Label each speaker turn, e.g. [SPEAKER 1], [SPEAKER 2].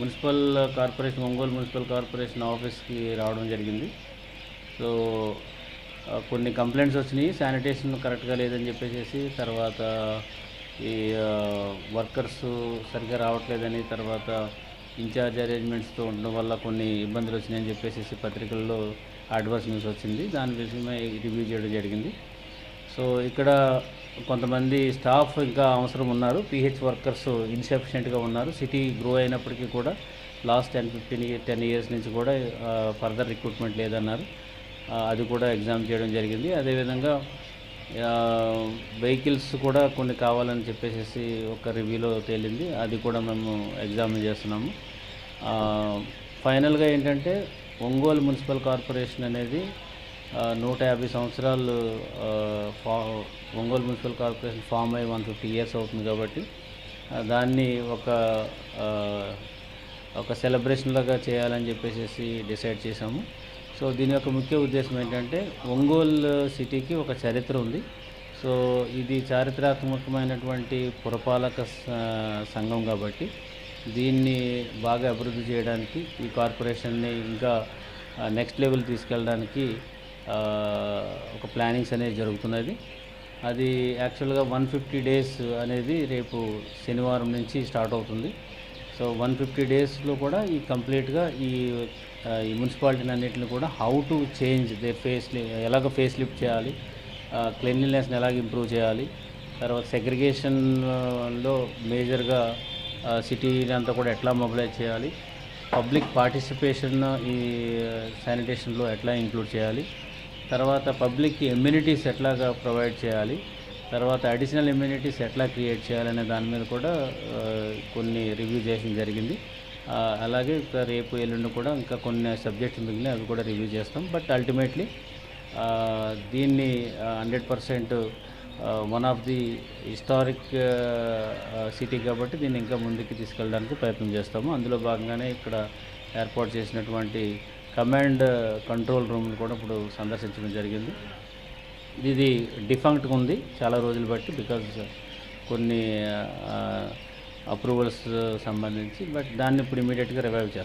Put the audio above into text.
[SPEAKER 1] Municipal corporation Ongole municipal corporation ఆఫీస్కి రావడం జరిగింది. సో కొన్ని కంప్లైంట్స్ వచ్చినాయి. శానిటేషన్ కరెక్ట్గా లేదని చెప్పేసి, తర్వాత ఈ వర్కర్స్ సరిగ్గా రావట్లేదని, తర్వాత ఇన్ఛార్జ్ అరేంజ్మెంట్స్తో ఉండడం వల్ల కొన్ని ఇబ్బందులు వచ్చినాయని చెప్పేసి పత్రికల్లో అడ్వర్స్ న్యూస్ వచ్చింది. దాని విషయమై రివ్యూ చేయడం జరిగింది. సో ఇక్కడ కొంతమంది స్టాఫ్ ఇంకా అవసరం ఉన్నారు. పీహెచ్ వర్కర్స్ ఇన్సఫిషియెంట్గా ఉన్నారు. సిటీ గ్రో అయినప్పటికీ కూడా లాస్ట్ 10 ఇయర్స్ నుంచి కూడా ఫర్దర్ రిక్రూట్మెంట్ లేదన్నారు. అది కూడా ఎగ్జామ్ చేయడం జరిగింది. అదేవిధంగా వెహికల్స్ కూడా కొన్ని కావాలని చెప్పేసి ఒక రివ్యూలో తేలింది. అది కూడా మేము ఎగ్జామిన్ చేస్తున్నాము. ఫైనల్గా ఏంటంటే ఒంగోలు మున్సిపల్ కార్పొరేషన్ అనేది 150 సంవత్సరాలు ఒంగోలు మున్సిపల్ కార్పొరేషన్ ఫామ్ అయ్యి 150 ఇయర్స్ అవుతుంది కాబట్టి దాన్ని ఒక సెలబ్రేషన్ లాగా చేయాలని చెప్పేసి డిసైడ్ చేశాము. సో దీని యొక్క ముఖ్య ఉద్దేశం ఏంటంటే ఒంగోలు సిటీకి ఒక చరిత్ర ఉంది. సో ఇది చారిత్రాత్మకమైనటువంటి పురపాలక సంఘం కాబట్టి దీన్ని బాగా అభివృద్ధి చేయడానికి, ఈ కార్పొరేషన్ని ఇంకా నెక్స్ట్ లెవెల్ తీసుకెళ్ళడానికి ఒక ప్లానింగ్స్ అనేది జరుగుతున్నది. అది యాక్చువల్గా 150 డేస్ అనేది రేపు శనివారం నుంచి స్టార్ట్ అవుతుంది. సో 150 డేస్లో కూడా ఈ కంప్లీట్గా ఈ మున్సిపాలిటీని అన్నింటిని కూడా హౌ టు చేంజ్ ఎలాగ ఫేస్ లిఫ్ట్ చేయాలి, క్లెన్లీనెస్ని ఎలాగ ఇంప్రూవ్ చేయాలి, తర్వాత సెగ్రిగేషన్లో మేజర్గా సిటీని అంతా కూడా ఎట్లా మొబిలైజ్ చేయాలి, పబ్లిక్ పార్టిసిపేషన్ ఈ శానిటేషన్లో ఎట్లా ఇంక్లూడ్ చేయాలి, తర్వాత పబ్లిక్ ఎమ్యూనిటీస్ ఎట్లాగా ప్రొవైడ్ చేయాలి, తర్వాత అడిషనల్ ఎమ్యూనిటీస్ ఎట్లా క్రియేట్ చేయాలనే దాని మీద కూడా కొన్ని రివ్యూ చేయడం జరిగింది. అలాగే రేపు ఎల్లుండి కూడా ఇంకా కొన్ని సబ్జెక్ట్స్ మిగిలిన అవి కూడా రివ్యూ చేస్తాం. బట్ అల్టిమేట్లీ దీన్ని 100% one of the historic city కాబట్టి దీన్ని ఇంకా ముందుకు తీసుకెళ్ళడానికి ప్రయత్నం చేస్తాము. అందులో భాగంగానే ఇక్కడ ఏర్పాటు చేసినటువంటి కమాండ్ కంట్రోల్ రూమ్ని కూడా ఇప్పుడు సందర్శించడం జరిగింది. ఇది డిఫంక్ట్గా ఉంది చాలా రోజులు బట్టి, బికాజ్ కొన్ని అప్రూవల్స్ సంబంధించి. బట్ దాన్ని ఇప్పుడు ఇమీడియట్గా రివైవ్ చేస్తాం.